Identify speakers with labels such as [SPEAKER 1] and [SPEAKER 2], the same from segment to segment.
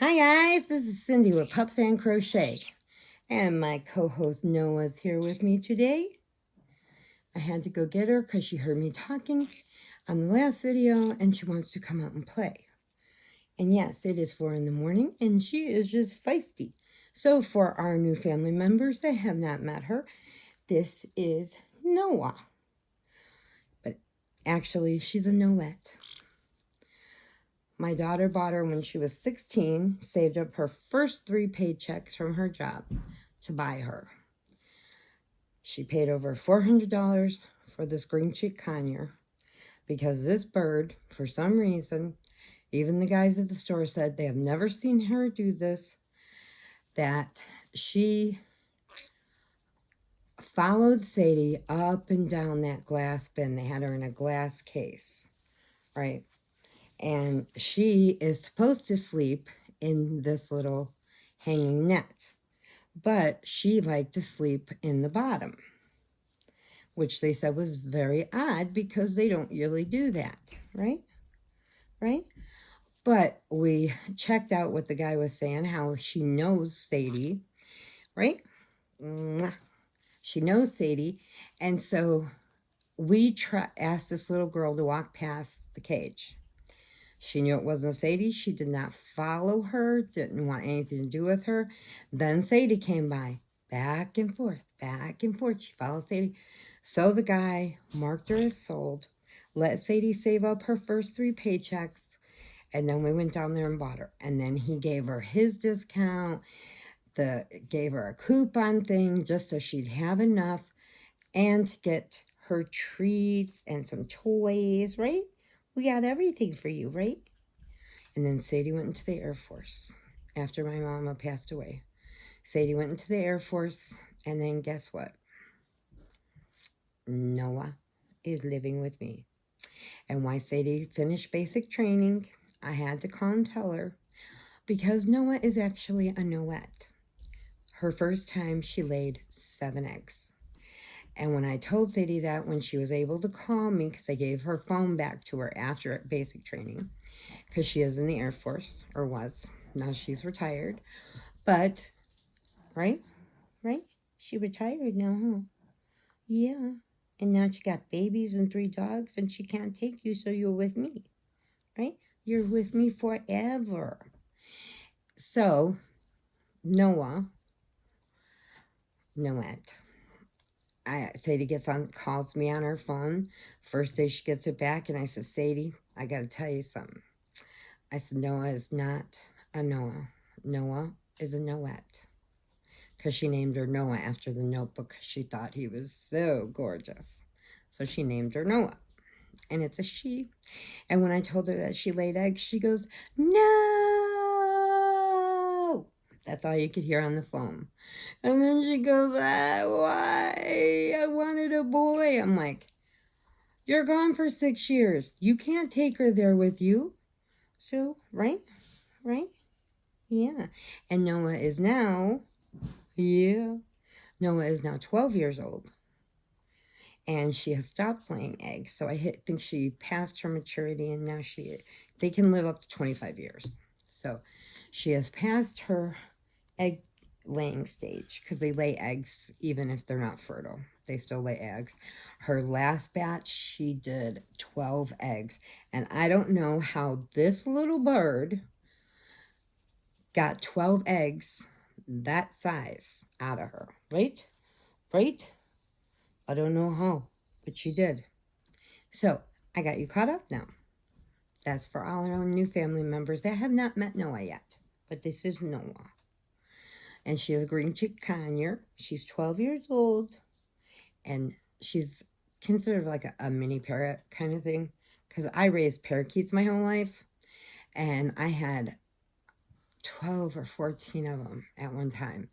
[SPEAKER 1] Hi guys, this is Cindy with Pups and Crochet, and my co-host Noah's here with me today. I had to go get her because she heard me talking on the last video and she wants to come out and play. And yes, it is 4 in the morning and she is just feisty. So for our new family members that have not met her, this is Noah. But actually, she's a Noette. My daughter bought her when she was 16, saved up her first 3 paychecks from her job to buy her. She paid over $400 for this green cheek conure because this bird, for some reason, even the guys at the store said they have never seen her do this, that she followed Sadie up and down that glass bin. They had her in a glass case, right? And she is supposed to sleep in this little hanging net, but she liked to sleep in the bottom, which they said was very odd because they don't really do that, right? Right? But we checked out what the guy was saying, how she knows Sadie, right? She knows Sadie, and so we asked this little girl to walk past the cage. She knew it wasn't Sadie. She did not follow her, didn't want anything to do with her. Then Sadie came by, back and forth, back and forth. She followed Sadie. So the guy marked her as sold, let Sadie save up her first 3 paychecks, and then we went down there and bought her. And then he gave her his discount, gave her a coupon thing just so she'd have enough and to get her treats and some toys, right? We got everything for you, right? And then Sadie went into the Air Force after my mama passed away. Sadie went into the Air Force, and then guess what? Noah is living with me. And why Sadie finished basic training, I had to call and tell her, because Noah is actually a Noette. Her first time, she laid 7 eggs. And when I told Sadie that, when she was able to call me, because I gave her phone back to her after basic training, because she is in the Air Force, or was. Now she's retired. But, right? She retired now, huh? Yeah. And now she got babies and 3 dogs, and she can't take you, so you're with me, right? You're with me forever. So, Noette. Sadie calls me on her phone. First day she gets it back, and I said, Sadie, I got to tell you something. I said, Noah is not a Noah. Noah is a Noette. Because she named her Noah after the notebook because she thought he was so gorgeous. So she named her Noah. And it's a she. And when I told her that she laid eggs, she goes, no! That's all you could hear on the phone. And then she goes, why? I wanted a boy. I'm like, you're gone for 6 years. You can't take her there with you. So, right? Yeah. And Noah is now 12 years old. And she has stopped laying eggs. So I think she passed her maturity, and now they can live up to 25 years. So she has passed her egg laying stage, because they lay eggs even if they're not fertile. They still lay eggs. Her last batch, she did 12 eggs. And I don't know how this little bird got 12 eggs that size out of her. Right? I don't know how, but she did. So, I got you caught up now. That's for all our new family members that have not met Noah yet. But this is Noah. And she has a green cheek conure. She's 12 years old. And she's considered like a mini parrot kind of thing. Because I raised parakeets my whole life. And I had 12 or 14 of them at one time.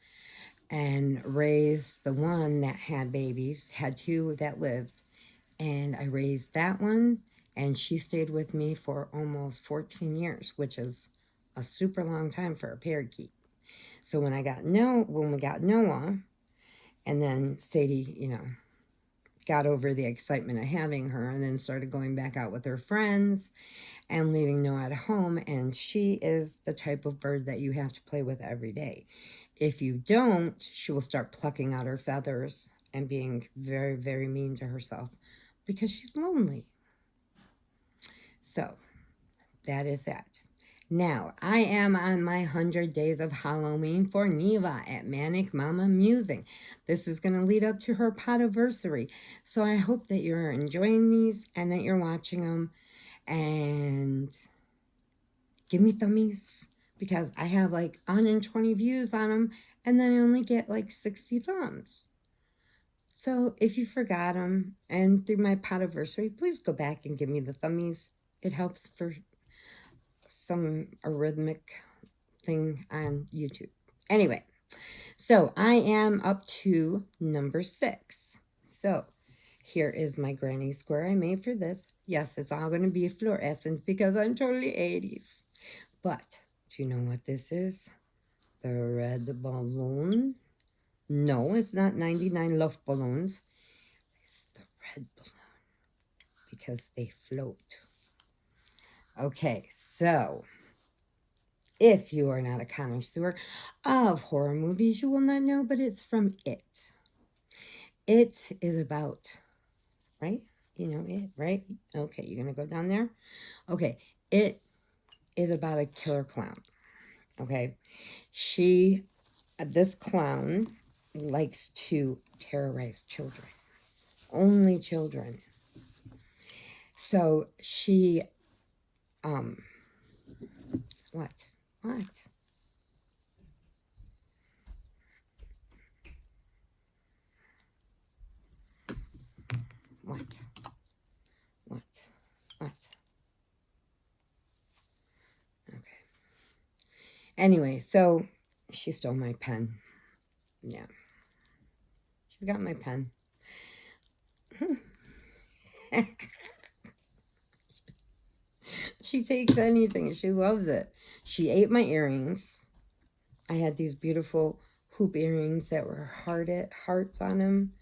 [SPEAKER 1] And raised the one that had babies, had 2 that lived. And I raised that one, and she stayed with me for almost 14 years, which is a super long time for a parakeet. So when we got Noah, and then Sadie, got over the excitement of having her and then started going back out with her friends and leaving Noah at home. And she is the type of bird that you have to play with every day. If you don't, she will start plucking out her feathers and being very, very mean to herself because she's lonely. So that is that. Now, I am on my 100 days of Halloween for Neva at Manic Mama Musing. This is going to lead up to her Podiversary. So I hope that you're enjoying these and that you're watching them. And give me thummies, because I have like 120 views on them and then I only get like 60 thumbs. So if you forgot them and through my Podiversary, please go back and give me the thummies. It helps for some arrhythmic thing on YouTube. Anyway, so I am up to number 6. So here is my granny square I made for this. Yes, it's all going to be fluorescent because I'm totally 80s. But do you know what this is? The red balloon. No, it's not 99 Luft balloons. It's the red balloon because they float. Okay, so if you are not a connoisseur of horror movies, you will not know, but it's from It. It is about, right? You know it, right? Okay, you're going to go down there? Okay, It is about a killer clown. Okay, this clown likes to terrorize children. Only children. So she, what? What? What? What? What? Okay. Anyway, so she stole my pen. Yeah. She got my pen. She takes anything. She loves it. She ate my earrings. I had these beautiful hoop earrings that were hearts on them,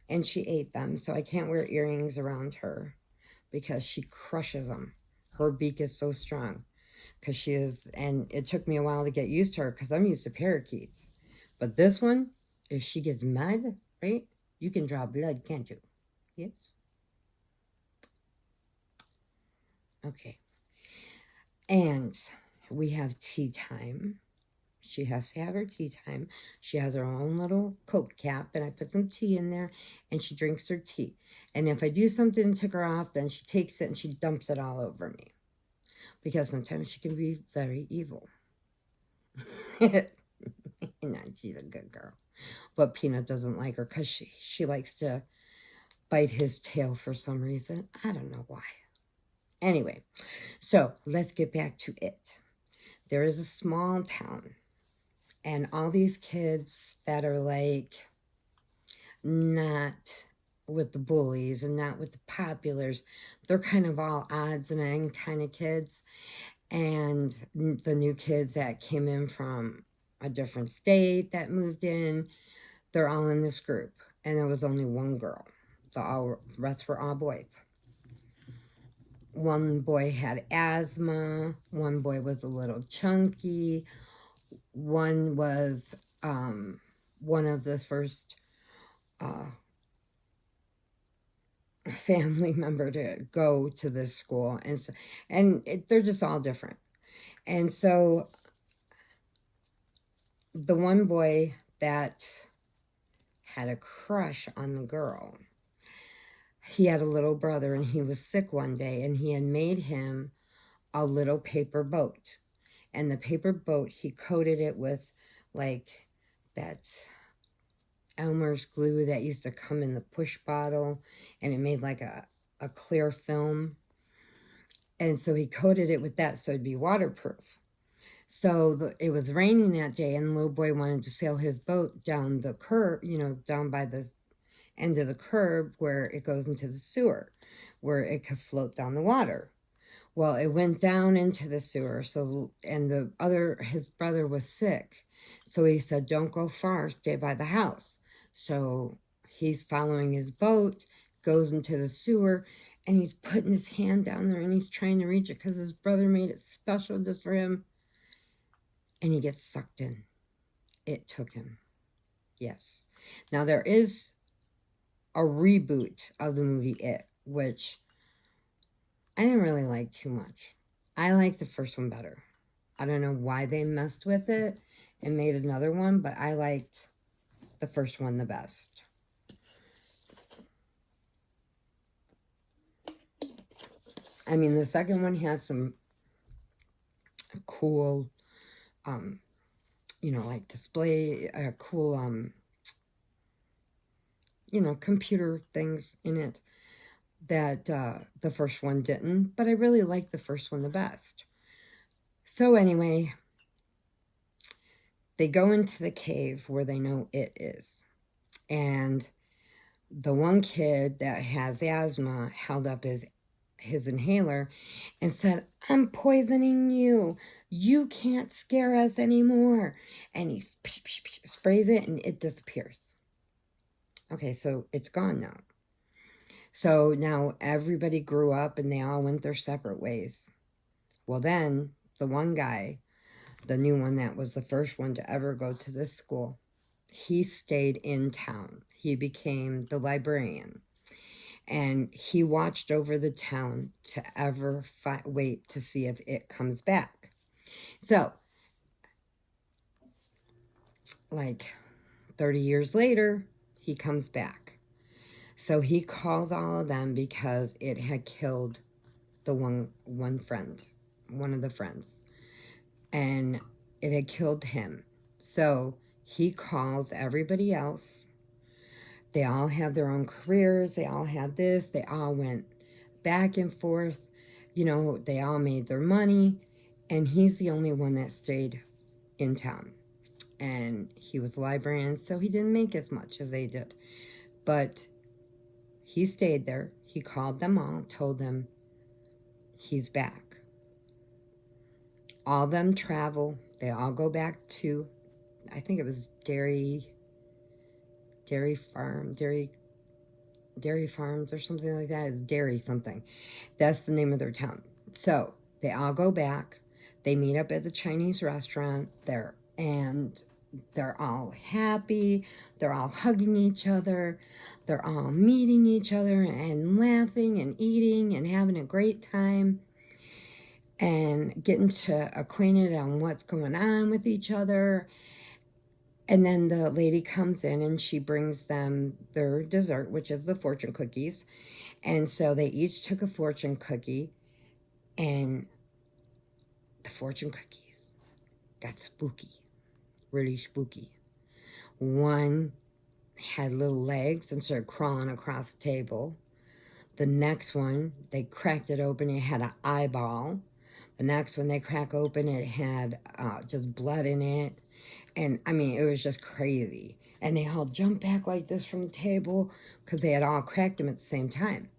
[SPEAKER 1] and she ate them. So I can't wear earrings around her because she crushes them. Her beak is so strong because she is, and it took me a while to get used to her because I'm used to parakeets. But this one, if she gets mad, right, you can draw blood, can't you? Yes? Okay. And we have tea time. She has to have her tea time. She has her own little Coke cap, and I put some tea in there, and she drinks her tea. And if I do something to tick her off, then she takes it and she dumps it all over me. Because sometimes she can be very evil. No, she's a good girl. But Peanut doesn't like her because she likes to bite his tail for some reason. I don't know why. Anyway, so let's get back to It. There is a small town, and all these kids that are like not with the bullies and not with the populars, they're kind of all odds and ends kind of kids. And the new kids that came in from a different state that moved in, they're all in this group. And there was only one girl. The rest were all boys. One boy had asthma. One boy was a little chunky. One was one of the first family member to go to this school. And they're just all different. And so the one boy that had a crush on the girl, he had a little brother and he was sick one day, and he had made him a little paper boat. And the paper boat, he coated it with like that Elmer's glue that used to come in the push bottle, and it made like a clear film. And so he coated it with that so it'd be waterproof. So it was raining that day, and the little boy wanted to sail his boat down the curb, down by the end of the curb where it goes into the sewer, where it could float down the water. Well, it went down into the sewer, and his brother was sick. So he said, don't go far, stay by the house. So he's following his boat, goes into the sewer, and he's putting his hand down there, and he's trying to reach it because his brother made it special just for him. And he gets sucked in. It took him. Yes. Now, there is a reboot of the movie It, which I didn't really like too much. I like the first one better. I don't know why they messed with it and made another one, but I liked the first one the best. I mean, the second one has some cool, you know, like display, cool, you know, computer things in it that the first one didn't, but I really liked the first one the best. So anyway, they go into the cave where they know It is. And the one kid that has asthma held up his inhaler and said, "I'm poisoning you. You can't scare us anymore." And he sprays it and it disappears. Okay, so it's gone now. So now everybody grew up and they all went their separate ways. Well, then the one guy, the new one that was the first one to ever go to this school, he stayed in town. He became the librarian. And he watched over the town to ever wait to see if It comes back. So, like 30 years later, he comes back. So he calls all of them because it had killed the one friend, one of the friends. And it had killed him. So he calls everybody else. They all have their own careers. They all have this. They all went back and forth. You know, they all made their money. And he's the only one that stayed in town. And he was a librarian, so he didn't make as much as they did. But he stayed there. He called them all, told them he's back. All of them travel. They all go back to, I think it was Dairy Farms or something like that. It's Dairy something. That's the name of their town. So they all go back. They meet up at the Chinese restaurant there, and they're all happy. They're all hugging each other. They're all meeting each other and laughing and eating and having a great time and getting acquainted on what's going on with each other. And then the lady comes in and she brings them their dessert, which is the fortune cookies. And so they each took a fortune cookie, and the fortune cookies got spooky, really spooky. One had little legs and started crawling across the table. The next one, they cracked it open, it had an eyeball. The next one they crack open, it had just blood in it. And, I mean, it was just crazy. And they all jumped back like this from the table because they had all cracked them at the same time.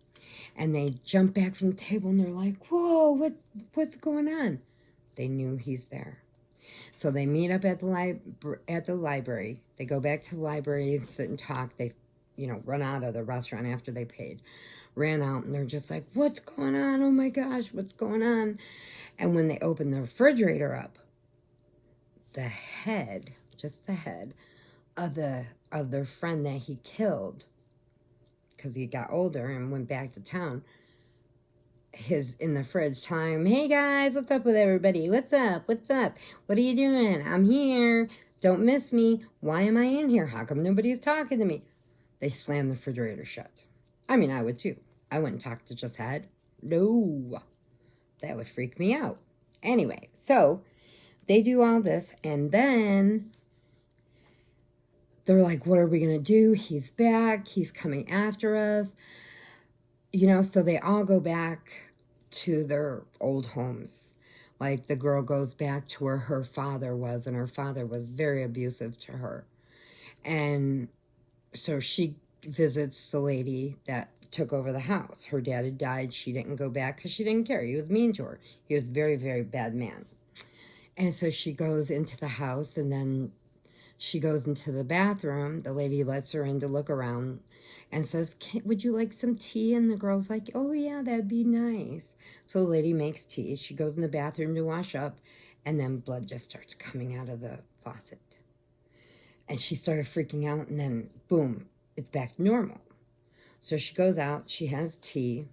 [SPEAKER 1] And they jumped back from the table and they're like, "Whoa, what's going on?" They knew he's there. So they meet up at the library. They go back to the library and sit and talk. They, you know, run out of the restaurant after they paid. Ran out and they're just like, "What's going on? Oh my gosh, what's going on?" And when they open the refrigerator up, the head, just the head of their friend that he killed, because he got older and went back to town, his in the fridge telling him, "Hey guys, what's up with everybody? What's up? What's up? What are you doing? I'm here. Don't miss me. Why am I in here? How come nobody's talking to me?" They slammed the refrigerator shut. I mean, I would too. I wouldn't talk to just head. No, that would freak me out. Anyway, so they do all this, and then they're like, "What are we going to do? He's back. He's coming after us." You know, so they all go back to their old homes. Like, the girl goes back to where her father was, and her father was very abusive to her. And so she visits the lady that took over the house. Her dad had died. She didn't go back because she didn't care. He was mean to her. He was a very, very bad man. And so she goes into the house, and then She goes into the bathroom. The lady lets her in to look around and says, would you like some tea? And the girl's like, oh, yeah, that'd be nice. So the lady makes tea. She goes in the bathroom to wash up, and then blood just starts coming out of the faucet. And she started freaking out, and then, boom, it's back to normal. So she goes out. She has tea.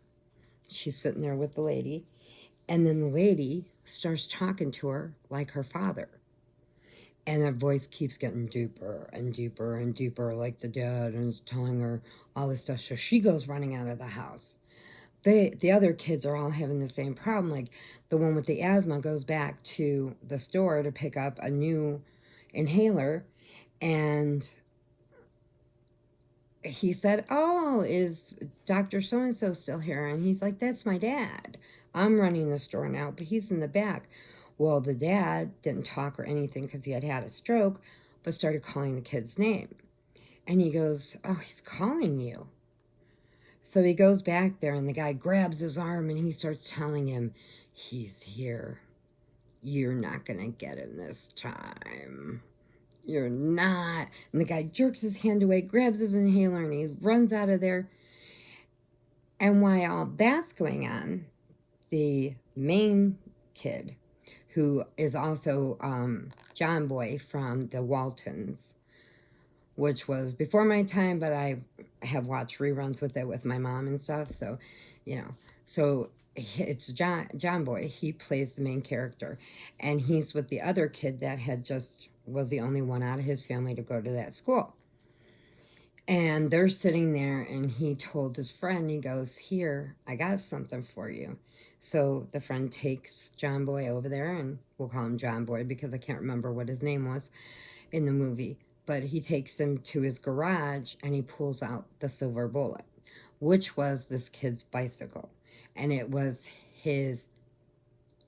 [SPEAKER 1] She's sitting there with the lady. And then the lady starts talking to her like her father. And her voice keeps getting deeper and deeper and deeper, like the dad, and is telling her all this stuff. So she goes running out of the house. The other kids are all having the same problem. Like the one with the asthma goes back to the store to pick up a new inhaler, and he said, oh, is Dr. So-and-so still here? And he's like, that's my dad. I'm running the store now, but he's in the back. Well, the dad didn't talk or anything because he had had a stroke, but started calling the kid's name. And he goes, oh, he's calling you. So he goes back there, and the guy grabs his arm, and he starts telling him, he's here. You're not going to get him this time. You're not. And the guy jerks his hand away, grabs his inhaler, and he runs out of there. And while all that's going on, the main kid, who is also John Boy from the Waltons, which was before my time, but I have watched reruns with it with my mom and stuff. So, you know, so it's John Boy. He plays the main character, and he's with the other kid that had just was the only one out of his family to go to that school. And they're sitting there, and he told his friend, he goes, here, I got something for you. So the friend takes John Boy over there, and we'll call him John Boy because I can't remember what his name was in the movie. But he takes him to his garage, and he pulls out the silver bullet, which was this kid's bicycle. And it was his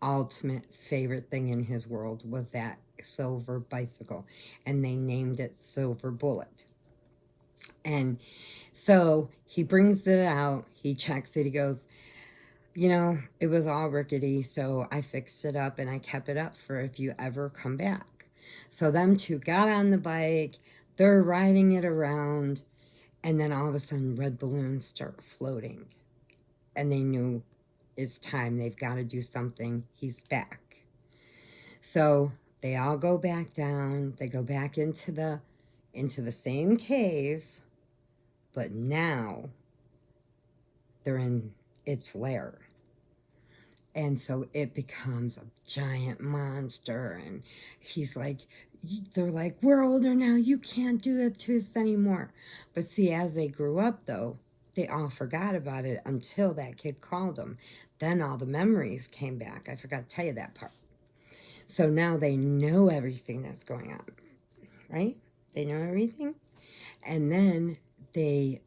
[SPEAKER 1] ultimate favorite thing in his world was that silver bicycle. And they named it Silver Bullet. And so he brings it out, he checks it, he goes, you know, it was all rickety, so I fixed it up and I kept it up for if you ever come back. So them two got on the bike, they're riding it around, and then all of a sudden red balloons start floating. And they knew it's time, they've got to do something, he's back. So they all go back down, they go back into the same cave, but now they're in its lair. And so it becomes a giant monster. And he's like, they're like, we're older now. You can't do it to us anymore. But see, as they grew up, though, they all forgot about it until that kid called them. Then all the memories came back. I forgot to tell you that part. So now they know everything that's going on, right? They know everything. And then they're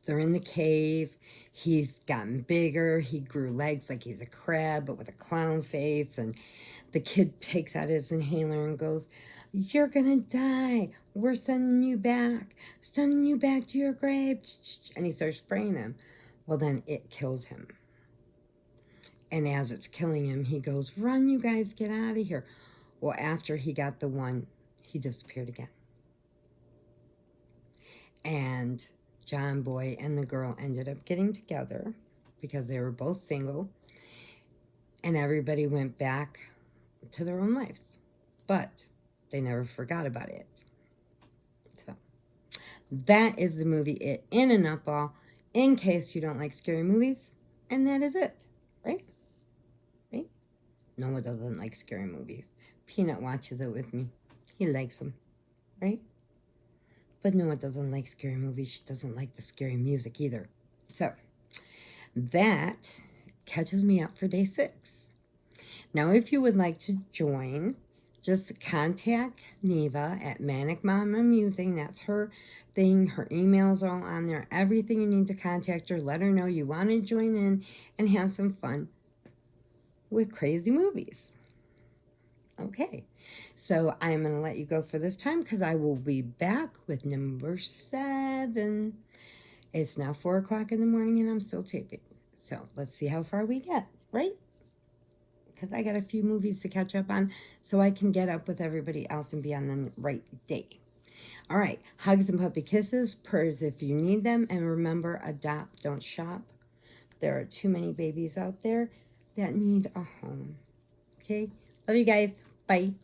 [SPEAKER 1] in the cave. He's gotten bigger. He grew legs like he's a crab, but with a clown face. And the kid takes out his inhaler and goes, you're gonna die. We're sending you back. Sending you back to your grave. And he starts spraying him. Well, then it kills him. And as it's killing him, he goes, run, you guys, get out of here. Well, after he got the one, he disappeared again. And John Boy and the girl ended up getting together because they were both single, and everybody went back to their own lives, but they never forgot about it. So that is the movie It in a nutball, in case you don't like scary movies, and that is it, right? Right? No one doesn't like scary movies. Peanut watches it with me. He likes them, right? But Noah doesn't like scary movies. She doesn't like the scary music either. So that catches me up for day 6. Now, if you would like to join, just contact Neva at Manic Mama Musing. That's her thing. Her emails are all on there. Everything you need to contact her. Let her know you want to join in and have some fun with crazy movies. Okay, so I'm going to let you go for this time because I will be back with number 7. It's now 4 o'clock in the morning and I'm still taping. So let's see how far we get, right? because I got a few movies to catch up on so I can get up with everybody else and be on the right day. All right, hugs and puppy kisses, purrs if you need them, and remember, adopt, don't shop. There are too many babies out there that need a home. Okay, love you guys. Bye.